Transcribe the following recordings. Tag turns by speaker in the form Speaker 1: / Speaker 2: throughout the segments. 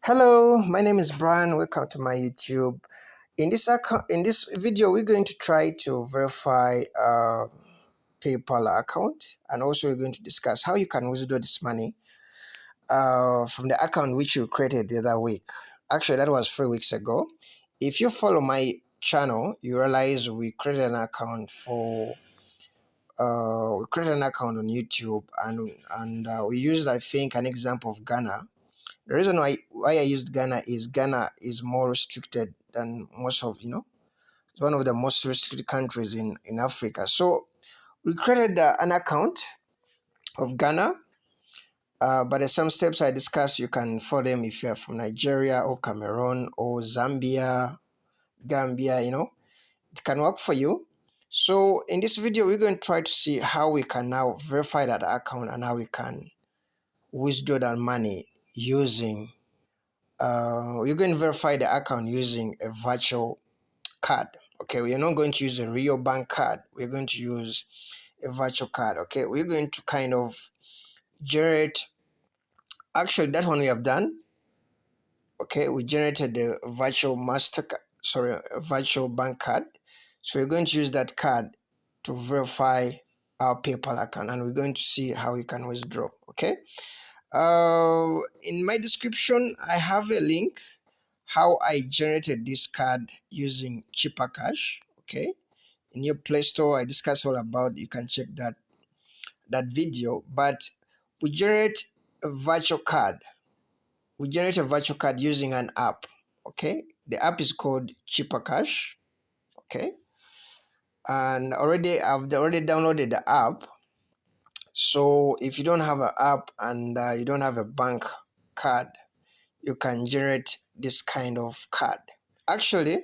Speaker 1: Hello, my name is Brian. Welcome to my YouTube. In this video, we're going to try to verify a PayPal account, and also we're going to discuss how you can withdraw this money from the account which you created the other week. Actually, that was 3 weeks ago. If you follow my channel, you realize we created an account on YouTube, and we used, I think, an example of Ghana. The reason why I used Ghana is more restricted than most of, it's one of the most restricted countries in Africa. So we created an account of Ghana, but there's some steps I discussed. You can follow them if you're from Nigeria or Cameroon or Zambia, Gambia, it can work for you. So in this video, we're going to try to see how we can now verify that account and how we can withdraw that money using you're going to verify the account using a virtual card. Okay, we are not going to use a real bank card. We're going to use a virtual card. Okay, we're going to kind of generate, actually that one we have done. Okay, we generated the virtual a virtual bank card. So we're going to use that card to verify our PayPal account, and we're going to see how we can withdraw. Okay, in my description I have a link how I generated this card using Cheaper Cash. Okay, in your Play Store I discussed all about. You can check that video. But we generate a virtual card. We generate a virtual card using an app. Okay, the app is called Cheaper Cash. Okay, and I've already downloaded the app. So if you don't have an app and you don't have a bank card, you can generate this kind of card. Actually,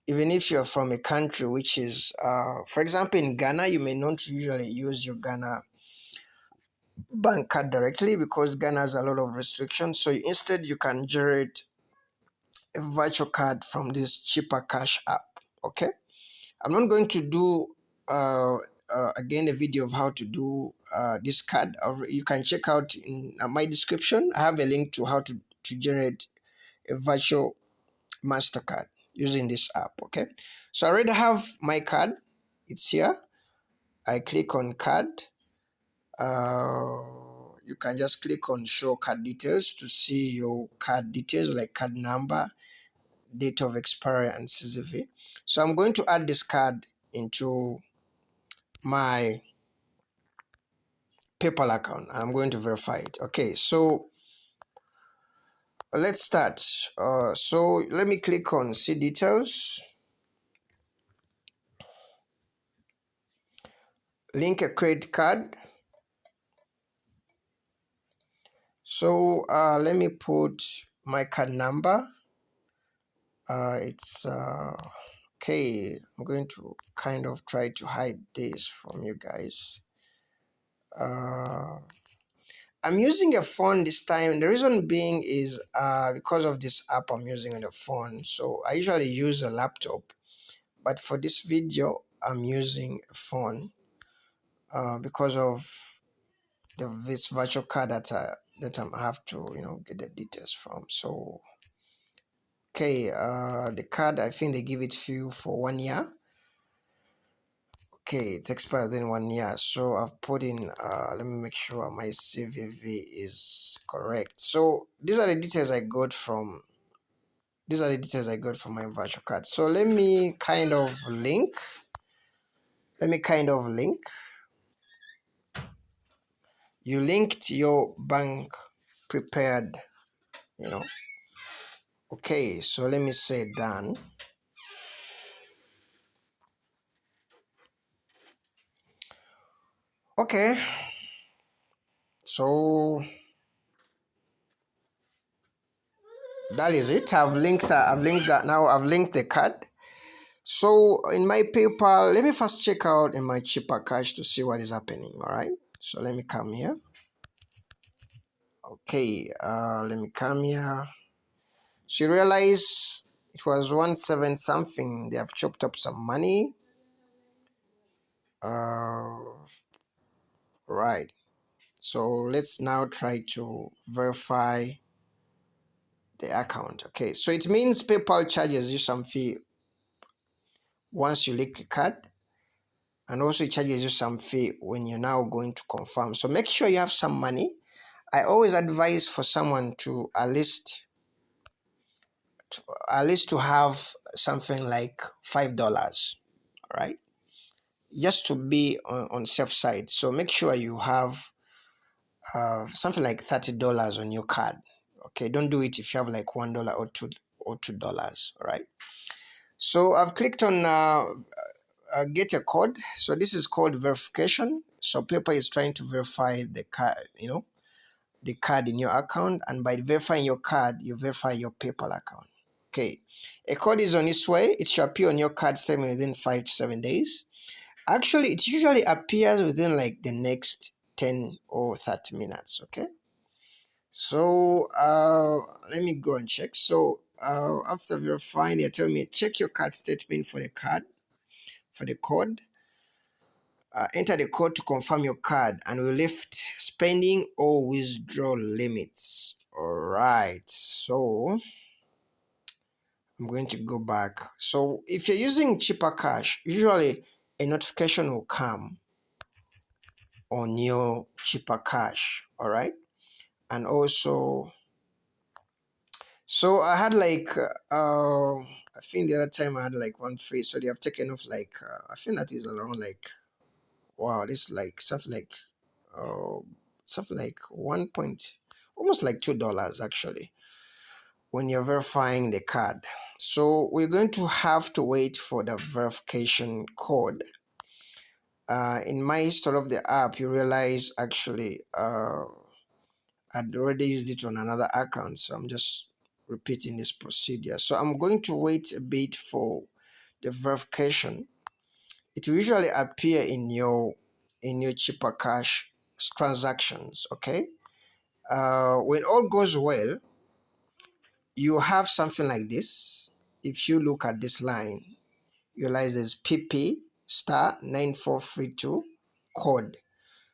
Speaker 1: even if you're from a country which is, for example, in Ghana, you may not usually use your Ghana bank card directly because Ghana has a lot of restrictions. So instead, you can generate a virtual card from this Cheaper Cash app. Okay, I'm not going to do again a video of how to do this card. You can check out in my description. I have a link to how to generate a virtual MasterCard using this app. Okay, so I already have my card. It's here. I click on card. You can just click on show card details to see your card details like card number, date of expiry, and CVV. So I'm going to add this card into my PayPal account and I'm going to verify it. Okay, so let's start. So let me click on see details, link a credit card. So let me put my card number. It's okay. I'm going to kind of try to hide this from you guys. I'm using a phone this time. The reason being is because of this app I'm using on the phone. So I usually use a laptop, but for this video I'm using a phone because of this virtual card that I have to get the details from. So okay, the card, I think they give it to you for 1 year. Okay, it expires in 1 year. So I've put in, let me make sure my CVV is correct. So these are the details I got from my virtual card. So let me kind of link. You linked your bank prepared, Okay, so let me say done. Okay, so that is it. I've linked that now. I've linked the card. So in my PayPal, let me first check out in my Cheaper Cash to see what is happening. All right, so let me come here. Okay, let me come here. So you realize it was 17 something. They have chopped up some money. Right. So let's now try to verify the account. Okay, so it means PayPal charges you some fee once you link a card, and also it charges you some fee when you're now going to confirm. So make sure you have some money. I always advise for someone to at least to have something like $5, right? Just to be on safe side. So make sure you have something like $30 on your card. Okay, don't do it if you have like $1 or $2. All right. So I've clicked on get a code. So this is called verification. So PayPal is trying to verify the card, the card in your account, and by verifying your card, you verify your PayPal account. Okay, a code is on its way. It should appear on your card statement within 5 to 7 days. Actually, it usually appears within like the next 10 or 30 minutes. Okay, so let me go and check. So after verifying, they tell me check your card statement for the code. Enter the code to confirm your card and will lift spending or withdrawal limits. All right, so I'm going to go back. So if you're using Chipper Cash, usually a notification will come on your Chipper Cash. All right, and also, so I had like I think the other time I had like one free, so they have taken off like I think that is around like, wow, this is like uh, something like 1 point, almost like $2 actually, when you're verifying the card. So we're going to have to wait for the verification code. In my install of the app, you realize actually I'd already used it on another account, so I'm just repeating this procedure. So I'm going to wait a bit for the verification. It will usually appear in your Chipper Cash transactions. Okay, when all goes well, you have something like this. If you look at this line, you realize there's PP star 9432 code.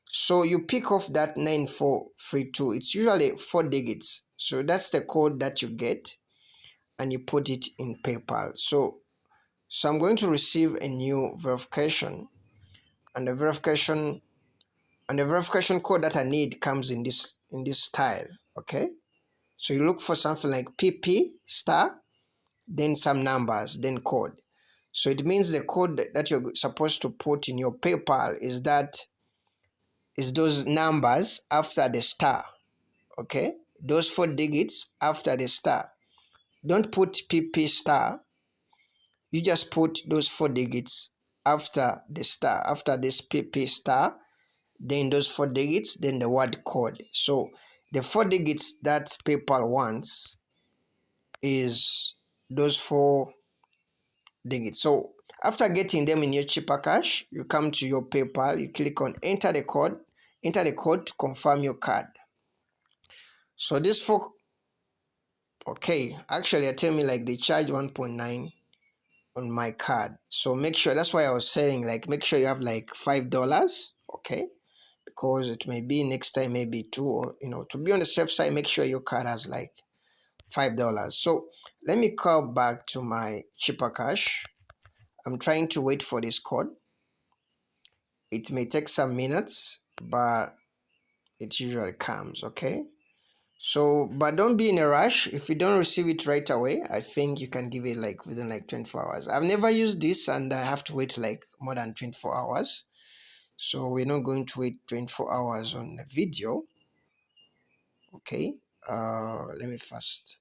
Speaker 1: So you pick off that 9432. It's usually 4 digits. So that's the code that you get, and you put it in PayPal. So I'm going to receive a new verification, and the verification code that I need comes in this style. Okay, so you look for something like PP star, then some numbers, then code. So it means the code that you're supposed to put in your PayPal is those numbers after the star. Okay, those 4 digits after the star. Don't put PP star. You just put those 4 digits after the star, after this PP star, then those 4 digits, then the word code. So the 4 digits that PayPal wants is those 4 digits. So after getting them in your Chipper Cash, you come to your PayPal, you click on enter the code to confirm your card. So this for okay, actually I tell me like they charge 1.9 on my card. So make sure, that's why I was saying like make sure you have like $5. Okay, because it may be next time maybe two, or to be on the safe side, make sure your card has like $5. So let me call back to my Chipper Cash. I'm trying to wait for this code. It may take some minutes, but it usually comes. Okay, so but don't be in a rush. If you don't receive it right away, I think you can give it like within like 24 hours. I've never used this and I have to wait like more than 24 hours. So we're not going to wait 24 hours on the video. Okay, let me first.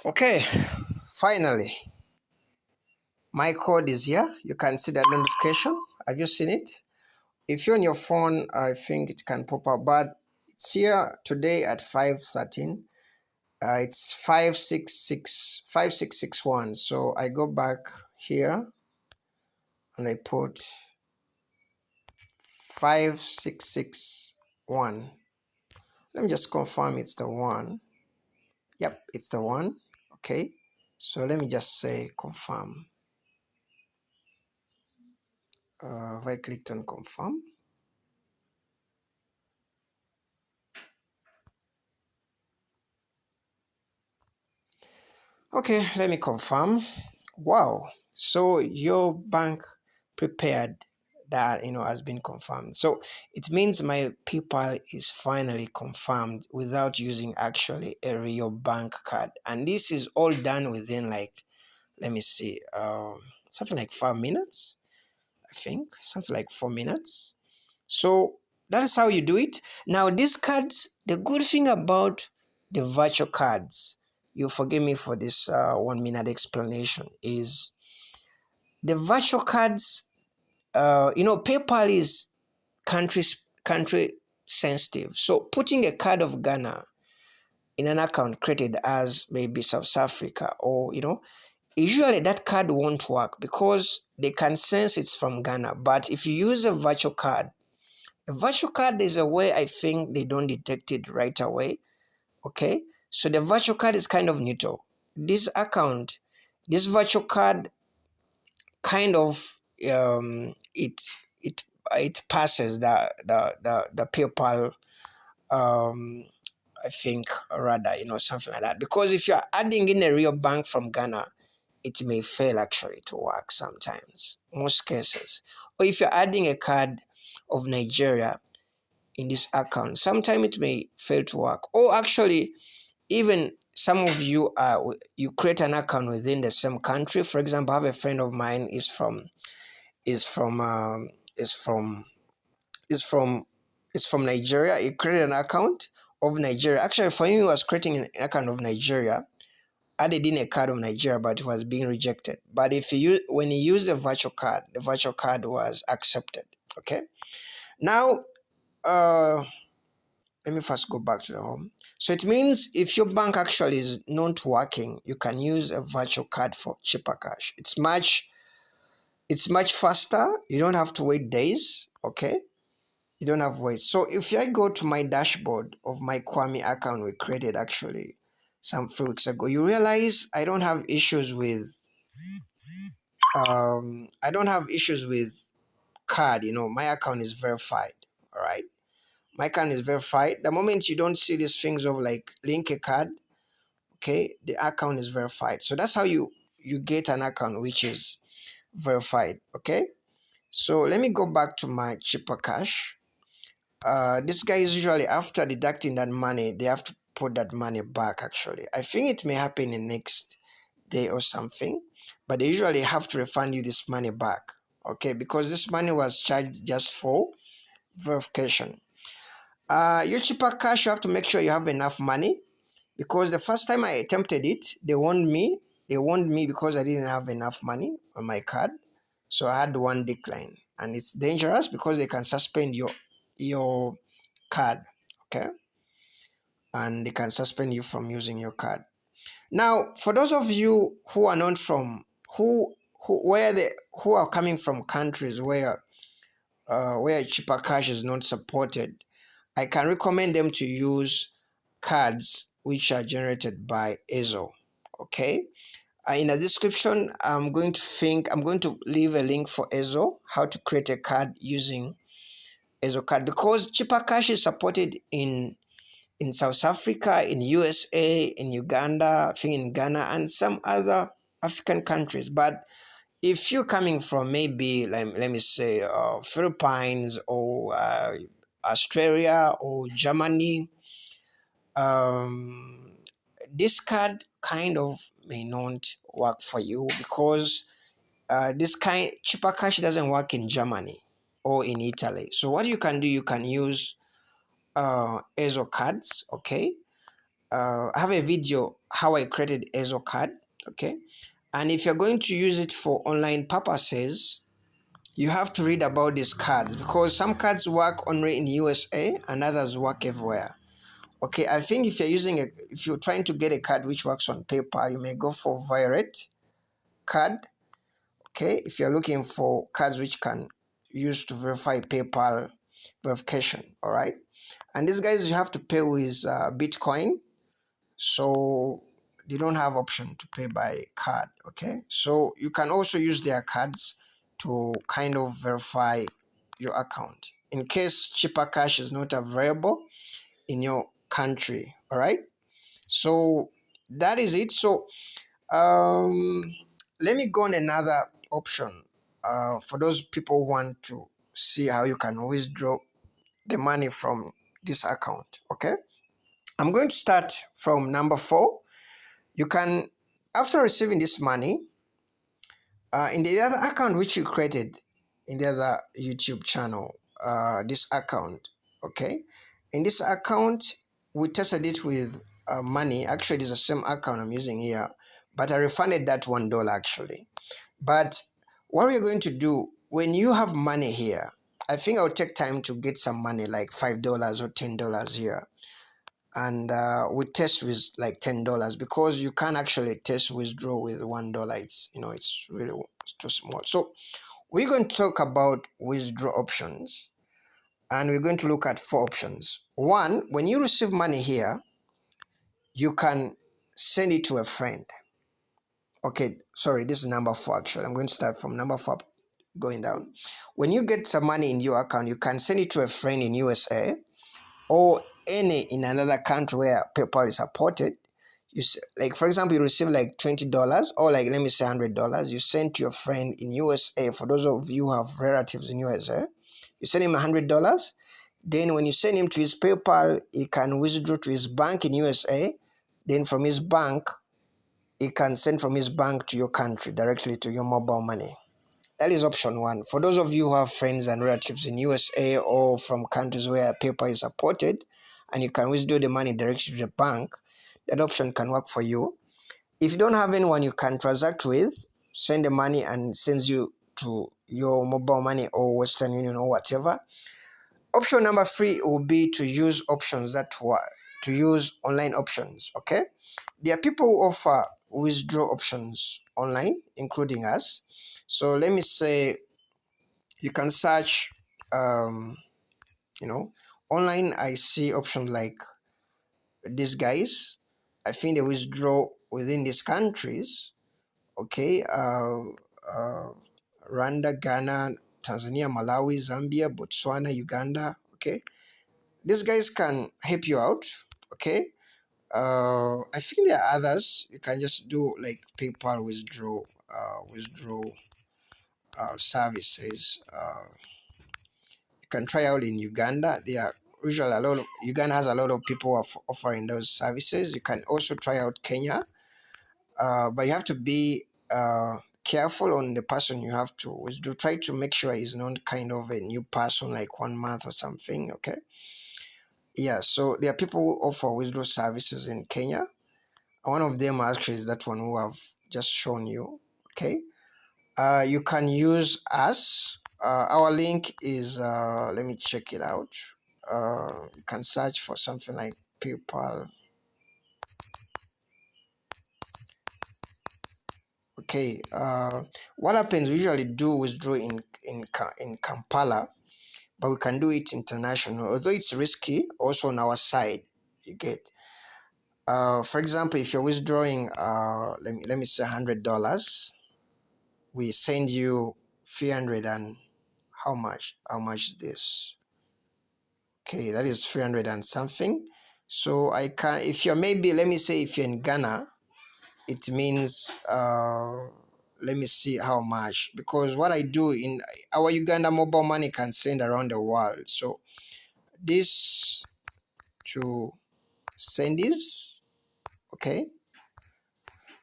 Speaker 1: Okay, finally my code is here. You can see the notification. Have you seen it? If you're on your phone, I think it can pop up, but it's here today at 5:13. It's 5661. So I go back here and I put 5661. Let me just confirm it's the one. Yep, it's the one. Okay. So let me just say confirm. If I clicked on confirm. Okay, let me confirm. Wow. So your bank prepared that has been confirmed. So it means my PayPal is finally confirmed without using actually a real bank card. And this is all done within, like, let me see, something like 5 minutes, I think, something like 4 minutes. So that is how you do it. Now, these cards, the good thing about the virtual cards, you forgive me for this 1 minute explanation, is the virtual cards, PayPal is country sensitive. So putting a card of Ghana in an account created as maybe South Africa, or usually that card won't work because they can sense it's from Ghana. But if you use a virtual card is a way I think they don't detect it right away. Okay, so the virtual card is kind of neutral. This virtual card kind of it passes the PayPal, I think, rather, something like that. Because if you're adding in a real bank from Ghana, it may fail actually to work sometimes, most cases. Or if you're adding a card of Nigeria in this account, sometimes it may fail to work. Or actually, even some of you you create an account within the same country. For example, I have a friend of mine is from is from is from is from Nigeria. He created an account of Nigeria. Actually, for him, he was creating an account of Nigeria, added in a card of Nigeria, but it was being rejected. But when he used the virtual card was accepted. Okay. Now, let me first go back to the home. So it means if your bank actually is not working, you can use a virtual card for cheaper cash. It's much faster. You don't have to wait days. Okay. You don't have waste. So if I go to my dashboard of my Kwame account we created actually some few weeks ago, you realize I don't have issues with card. My account is verified. All right, my account is verified. The moment you don't see these things of like link a card, okay, the account is verified. So that's how you get an account which is verified. Okay, so let me go back to my cheaper cash. This guy is usually, after deducting that money, they have to put that money back actually. I think it may happen in next day or something, but they usually have to refund you this money back. Okay, because this money was charged just for verification. Your cheaper cash, you have to make sure you have enough money, because the first time I attempted it, they warned me. Because I didn't have enough money on my card, so I had one decline, and it's dangerous because they can suspend your card. Okay, and they can suspend you from using your card. Now, for those of you who are not from who are coming from countries where cheaper cash is not supported, I can recommend them to use cards which are generated by Ezo. Okay, in the description, I'm going to leave a link for Ezo, how to create a card using Ezo card, because cheaper cash is supported in South Africa, in USA, in Uganda, I think in Ghana, and some other African countries. But if you're coming from maybe, let me say, Philippines or Australia or Germany, this card kind of may not work for you, because this kind cheaper cash doesn't work in Germany or in Italy. So what you can do, you can use Ezo cards. Okay, I have a video how I created Ezo card. Okay, and if you're going to use it for online purposes, you have to read about these cards because some cards work only in USA and others work everywhere. Okay, I think if you're trying to get a card which works on paper, you may go for Violet card. Okay, if you're looking for cards which can use to verify PayPal verification, all right. And these guys you have to pay with Bitcoin, so they don't have option to pay by card. Okay, so you can also use their cards to kind of verify your account in case Chipper Cash is not available in your country. All right, so that is it. So let me go on another option for those people who want to see how you can withdraw the money from this account. Okay, I'm going to start from number 4. You can, after receiving this money, in the other account which you created in the other YouTube channel, this account, okay, in this account we tested it with money. Actually it's the same account I'm using here, but I refunded that $1 actually. But what we're going to do when you have money here, I think I'll take time to get some money like $5 or $10 here, and we test with like $10 because you can't actually test withdraw with $1. It's really too small. So we're going to talk about withdraw options, and we're going to look at 4 options. One, when you receive money here, you can send it to a friend. Okay, sorry, this is number 4 actually. I'm going to start from number 4 going down. When you get some money in your account, you can send it to a friend in USA or any in another country where PayPal is supported. Like for example, you receive like $20 or like let me say $100. You send to your friend in USA. For those of you who have relatives in USA, you send him $100. Then when you send him to his PayPal, he can withdraw to his bank in USA. Then from his bank, he can send from his bank to your country directly to your mobile money. That is option 1. For those of you who have friends and relatives in USA or from countries where PayPal is supported and you can withdraw the money directly to the bank, that option can work for you. If you don't have anyone you can transact with, send the money and sends you to your mobile money or Western Union or whatever. Option number 3 will be to use online options. Okay, there are people who offer withdraw options online, including us. So let me say you can search you know online. I see options like these guys. I think they withdraw within these countries. Okay, Rwanda, Ghana, Tanzania, Malawi, Zambia, Botswana, Uganda. Okay, these guys can help you out. Okay, I think there are others. You can just do like PayPal withdraw services. You can try out in Uganda. There are usually Uganda has a lot of people offering those services. You can also try out Kenya, but you have to be careful on the person you have to withdraw. Try to make sure he's not kind of a new person, like 1 month or something. Okay, yeah. So there are people who offer withdraw services in Kenya. One of them actually is that one who I've just shown you. Okay, you can use us. Our link is let me check it out. You can search for something like PayPal. Okay, what happens? We usually do withdraw in Kampala, but we can do it international. Although it's risky, also on our side, you get. For example, if you're withdrawing, let me say $100, we send you 300 and how much? How much is this? Okay, that is 300 and something. So I can, if you're maybe, let me say, if you're in Ghana, it means let me see how much, because what I do in our Uganda mobile money can send around the world. So this to send this, okay,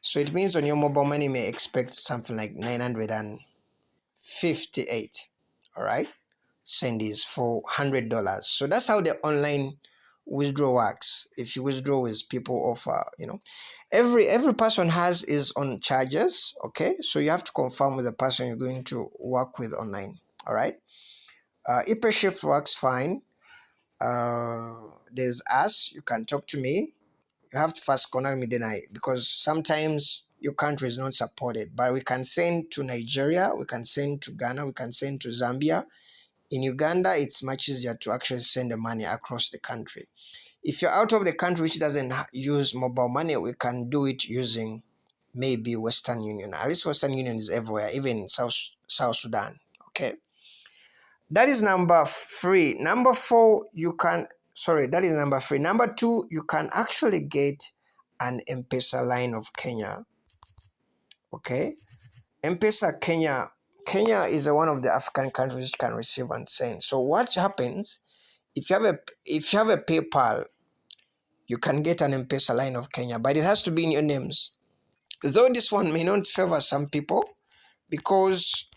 Speaker 1: so it means on your mobile money may expect something like 958. All right, send this for $100. So that's how the online withdrawal works. If you withdraw with people offer, every person has his own charges. Okay, so you have to confirm with the person you're going to work with online. All right. ePayShift works fine. There's us. You can talk to me. You have to first connect me, then because sometimes your country is not supported. But we can send to Nigeria, we can send to Ghana, we can send to Zambia. In Uganda, it's much easier to actually send the money across the country. If you're out of the country which doesn't use mobile money, we can do it using maybe Western Union. At least Western Union is everywhere, even in South Sudan. Okay. That is number three. Number four, you can, sorry, that is number three. Number two, you can actually get an M-Pesa line of Kenya. Okay. M-Pesa Kenya. Kenya is one of the African countries which can receive and send. So what happens if you have a PayPal, you can get an M-Pesa line of Kenya, but it has to be in your names. Though this one may not favor some people, because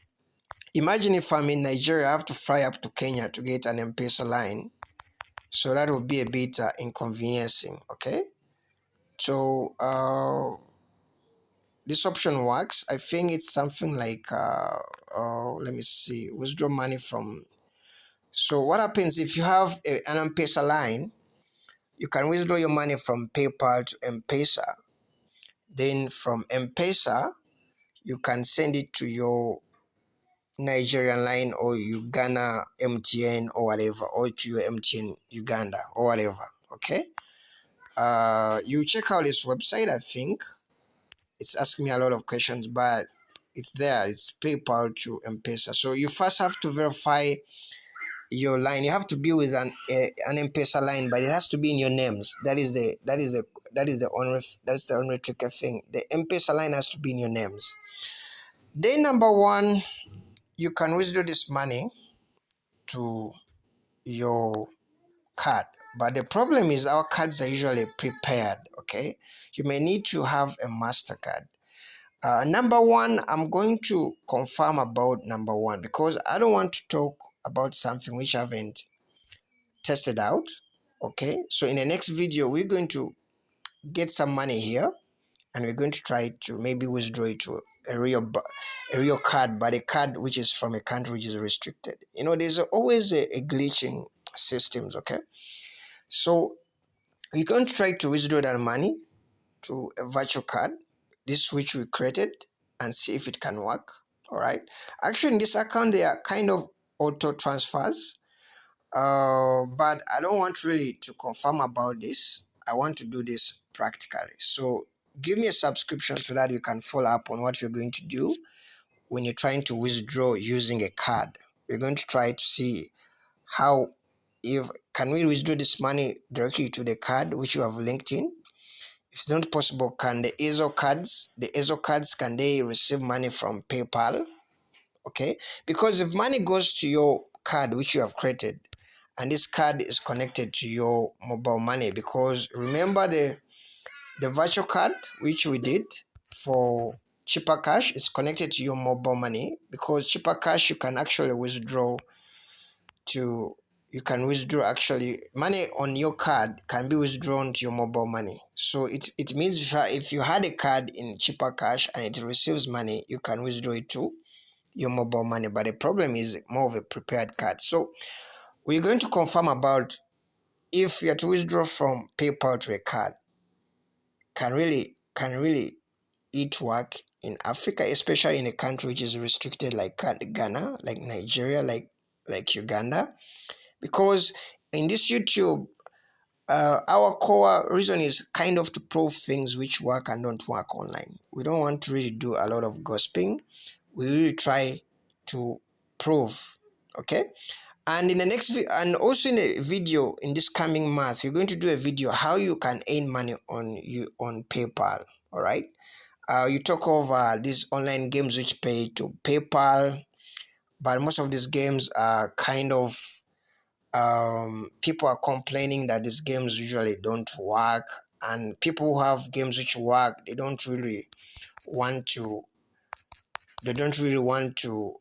Speaker 1: imagine if I'm in Nigeria, I have to fly up to Kenya to get an M-Pesa line. So that will be a bit inconveniencing, okay? So this option works. I think it's something like, let me see, withdraw money from. So what happens if you have an M-Pesa line, you can withdraw your money from PayPal to M-Pesa. Then from M-Pesa, you can send it to your Nigerian line or Uganda MTN or whatever, or to your MTN Uganda or whatever, okay? You check out this website. I think it's asking me a lot of questions, but it's there. It's PayPal to M-Pesa. So you first have to verify your line. You have to be with an M-Pesa line, but it has to be in your names. That's the only tricky thing. The M-Pesa line has to be in your names. Then number one, you can withdraw this money to your card, but the problem is our cards are usually prepared. Okay, you may need to have a MasterCard. Number one, I'm going to confirm about number one because I don't want to talk about something which I haven't tested out. Okay, so in the next video we're going to get some money here and we're going to try to maybe withdraw it to a real card, but a card which is from a country which is restricted. You know, there's always a glitch in systems. Okay, so we're going to try to withdraw that money to a virtual card, this which we created, and see if it can work. All right, actually in this account they are kind of auto transfers, but I don't want really to confirm about this. I want to do this practically. So give me a subscription so that you can follow up on what you're going to do when you're trying to withdraw using a card. We're going to try to see how, if can we withdraw this money directly to the card which you have linked in. If it's not possible, can the EZO cards, can they receive money from PayPal? Okay, because if money goes to your card which you have created and this card is connected to your mobile money, because remember the virtual card which we did for Chipper Cash is connected to your mobile money, because Chipper Cash you can actually withdraw to, you can withdraw actually money on your card can be withdrawn to your mobile money. So it means if you had a card in Chipper Cash and it receives money, you can withdraw it to your mobile money. But the problem is more of a prepared card. So we're going to confirm about if you have to withdraw from PayPal to a card, can really it work in Africa, especially in a country which is restricted like Ghana, like Nigeria, like Uganda. Because in this YouTube, our core reason is kind of to prove things which work and don't work online. We don't want to really do a lot of gossiping. We really try to prove, okay? And in the next and also in a video in this coming month, we're going to do a video how you can earn money on PayPal. All right. You talk over these online games which pay to PayPal, but most of these games are kind of people are complaining that these games usually don't work, and people who have games which work, want to they don't really want to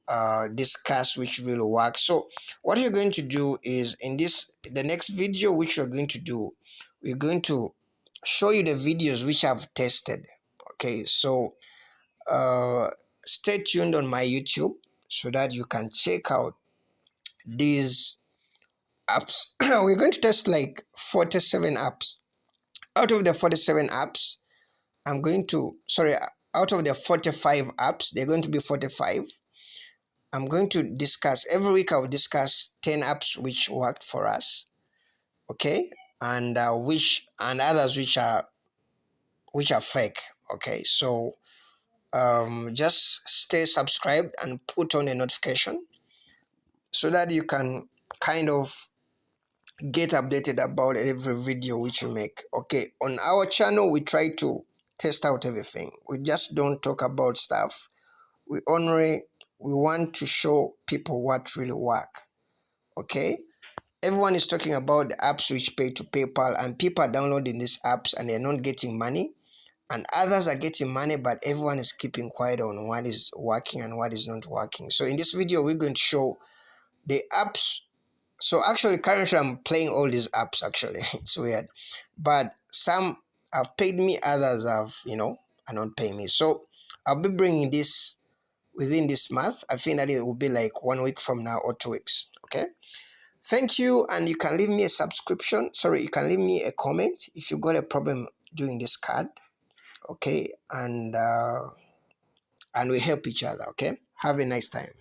Speaker 1: discuss which will work. So what you're going to do is in the next video which you're going to do, we're going to show you the videos which I've tested. Okay, so stay tuned on my YouTube. so that you can check out these apps. We're going to test like 47 apps. Out of the 47 apps, I'm going to, sorry, out of the 45 apps, they're going to be 45. I'm going to discuss, every week I'll discuss 10 apps which worked for us, okay? And and others which are fake, okay? So just stay subscribed and put on a notification so that you can kind of get updated about every video which we make. Okay, on our channel we try to test out everything. We just don't talk about stuff. We want to show people what really work. Okay, everyone is talking about the apps which pay to PayPal, and people are downloading these apps and they're not getting money, and others are getting money, but everyone is keeping quiet on what is working and what is not working. So in this video we're going to show the apps. So actually currently I'm playing all these apps actually. It's weird. But some have paid me, others have, are not paying me. So I'll be bringing this within this month. I think that it will be like 1 week from now or 2 weeks. Okay. Thank you, and you can leave me a subscription. Sorry, you can leave me a comment if you got a problem doing this card. Okay, and we help each other. Okay. Have a nice time.